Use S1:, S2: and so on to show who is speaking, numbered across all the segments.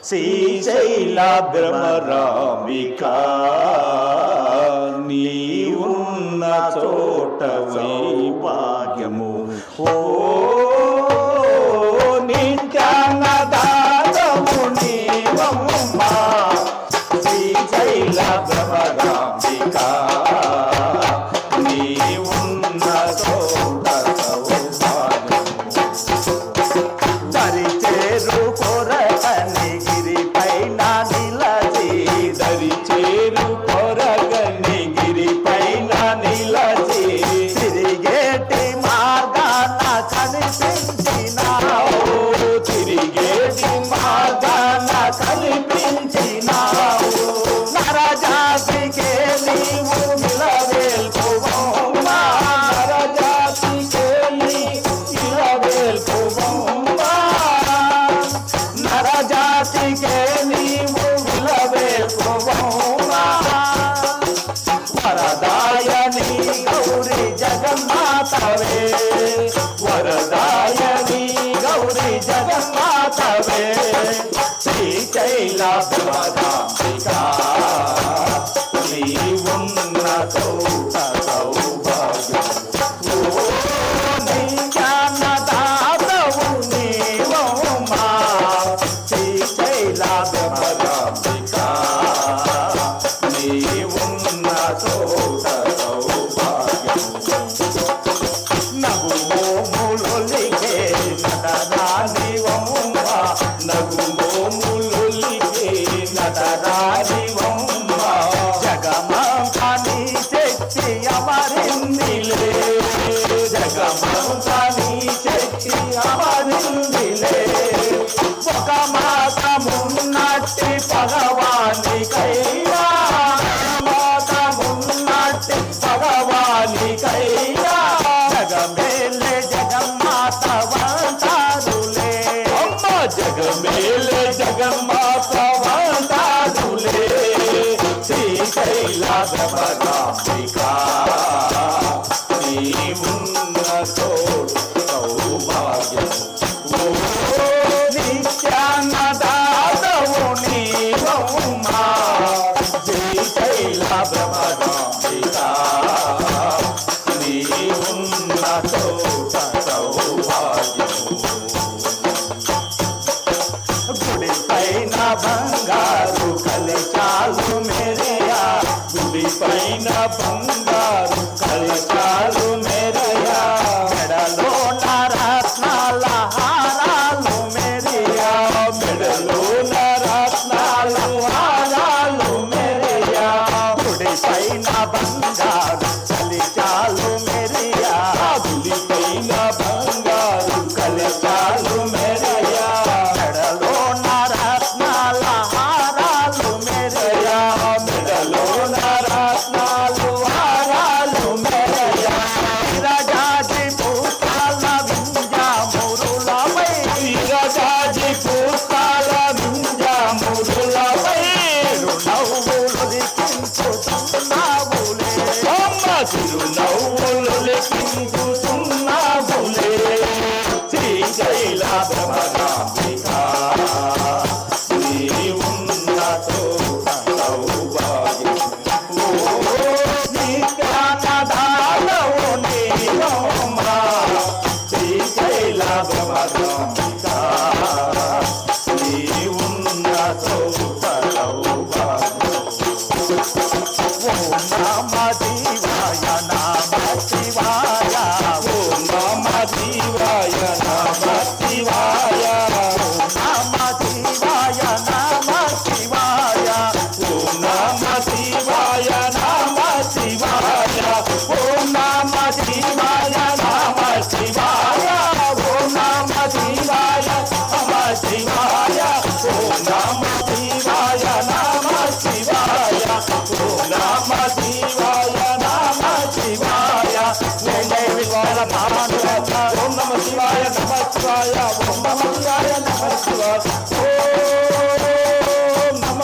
S1: శ్రీశైల భ్రమరాంబిక నీవున్న చోట వైభాగ్యము ఓ నిత్యాన్నదానము నీవమ్మా శ్రీశైల భ్రమరాంబిక నీవున్న చోట దరి చేరు కొరకని గిరిపైన నిలచి దరి చేరు కొరకని గిరిపైన నిలచి తిరిగేటి మార్గాన కనిపించినావు తిరిగేటి మార్గాన కనిపించినావు నరజాతికే నీవు నిలవేల్పువమ్మా నరజాతికే నీవు నిలవేల్పువమ్మా నరజాతికే నీవు నిలవేల్పువమ్మా వరదాయని గౌరీ జగన్మాతవే వరదాయని గౌరీ జగన్మాతవే శ్రీశైల భ్రమరాంబిక నీవున్న చోట సౌభాగ్యము నిత్యాన్నదాతవు నీవమ్మా శ్రీశైల భ్రమరాంబిక నీవున్న చోట సౌభాగ్యము నగుమోములొలికే నటరానివమ్మా నగుమోములొలికే నటరానివమ్మా జగమంతని శక్తి అమరిందిలే జగమంతని శక్తి అమరిందిలే ఒక మాసమున్నట్టి భగవానికైనా మాసమున్నట్టి భగవానికైనా జగమేలే జగన్మాత వంతారులే అమ్మ జగమేలే జగన్మాత వంతారులే శ్రీశైల భ్రమరాంబిక నీవున్న చోటు సౌభాగ్యము నిత్యాన్నదాతవు నీవమ్మా శ్రీశైల భ్రమరాంబిక నీవున్న చోట సౌభాగ్యము గుడిపైన బంగారు కలశాలు మెరయా గుడిపైన బంగారు కలశాలు మెరయా మెడలో నరత్నాల హారాలు మెరియా మెడలో నరత్నాల హారాలు మెరియా గుడిపైన బంగారు కలశాలు మెరియా గుడిపైన బంగారు కలశాలు మెరియా మెడలో నరత్నాల హారాలు మెరియా మెడలో నరత్నాలు హారాలు మెరియా విరజాజి పూతాల వింజామురులపై విరజాజి పూతాల వింజామురులపై చిరునవ్వులు లిఖించుతున్నావులే అమ్మ చిరునవ్వులు లిఖించుతున్నావులే శ్రీశైల భ్రమరాంబిక నీవున్న చోట సౌభాగ్యము నిత్యాన్నదాతవు నీవమ్మా శ్రీశైల భ్రమరాంబిక నీవున్న చోట సౌభాగ్యము ఓం నమ శివాయ నమ శివాయ ఓం నమ శివాయ నమ శివాయ ఓం నమ శివాయ నమ శివాయ ఓం నమ శివాయ నమ శివాయ ఓం నమ శివాయ నమ శివాయ ఓం నమ శివాయ నమ శివాయ ఓం నమ శివాయ నమ శివాయ ఓం నమ శివాయ నమ శివాయ శివాయ ఓం నమ శివాయ నమ శివాయ ఓం నమ శివాయ నమ శివాయ ఓం నమ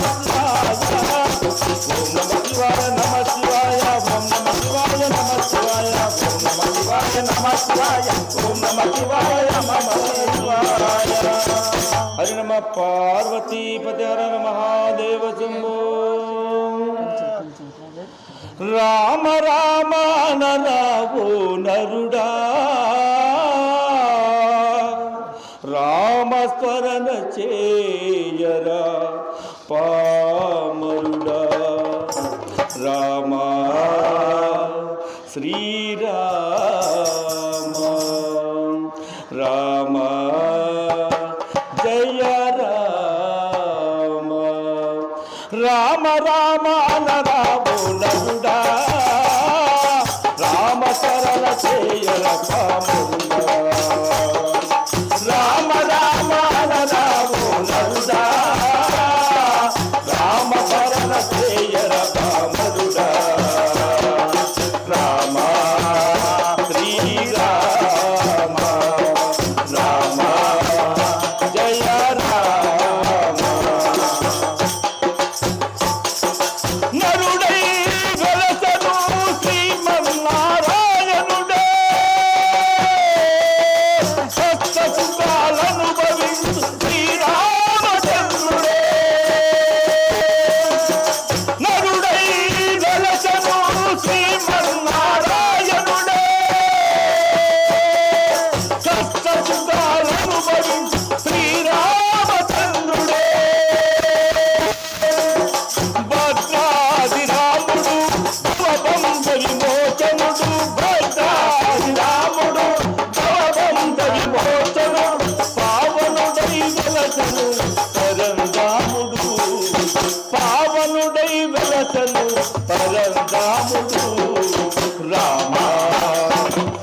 S1: శివాయ నమ శివాయ ఓం నమ శివాయ నమ శివాయ ఓం నమ శివాయ నమ శివాయ ఓం నమ శివాయ నమ శివాయ హరి నమ పార్వతీపతి హర మహాదేవ శంభో రామ రామ నరావో నరుడా రామస్మరణ చేయరా పామరుడా రామ శ్రీరామ రామ జయ రామ రామ రామ నరావో నరుడా రామ శరణ చేయర పామరుడా రామ రామ నరావో నరుడా రామ శరణ చేయర పామరుడా రామ శ్రీరామ రామ జయ రామ నరుడై వెలసను శ్రీమన్నారాయణుడే సప్త సుఖాలనుభవించు శ్రీరామచంద్రుడే నరుడై వెలసను శ్రీమన్నారాయణుడే సప్త సుఖాలనుభవించు శ్రీరామచంద్రుడే భద్రాది రాముడు భవబంధరి మోచనుడు భద్రాది రాముడు భవబంధరి మోచనుడు పావనుడై వెలసను పరంధాముడు పావనుడై వెలసను పరంధాముడు రామ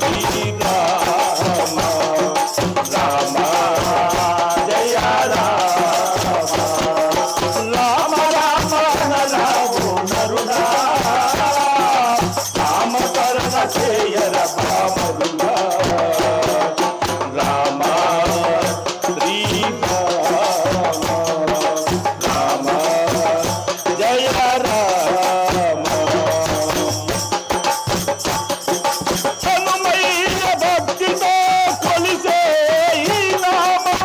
S1: శ్రీరామ రామ జయ రామ రామ రామ నరావో నరుడా రామ శరణ చేయర పామరుడా రామ శ్రీరామ రామ జయ రామ హనుమయ్య భక్తితో కొలిసే ఈ నామం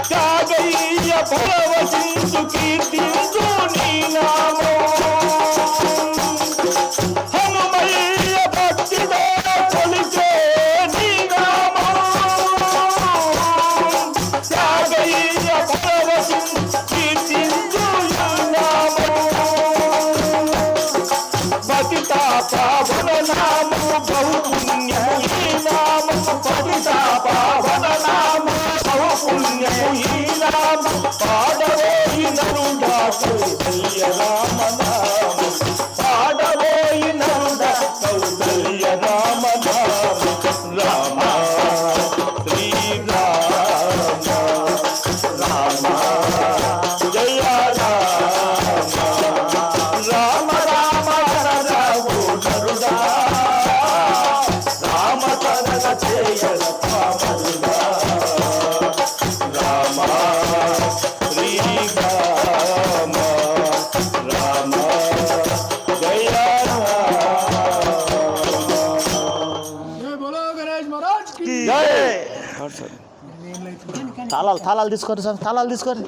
S1: త్యాగయ్య పరవశించు కీర్తించు నీ నామం హనుమయ్య భక్తితో కొలిసే నీ నామం త్యాగయ్య పరవశించు కీర్తించు ఈ నామం పతితా పావన నామము బహు పుణ్యము ఈ నామము పతితా పావన నామము బహు పుణ్యము ఈ నామము పాడబోయి నరుడా కౌసల్య రామ నామము పాడబోయి నరుడా కౌసల్య రామ నామము రామ శ్రీరామ రామ జయ రామ రామ రామ నరావో నరుడా రామ శరణ చేయర పామరుడా రామ శ్రీరామ రామ జయ జయ
S2: తాళాలు తీసుకోరు సార్, తాళాలు తీసుకోరు.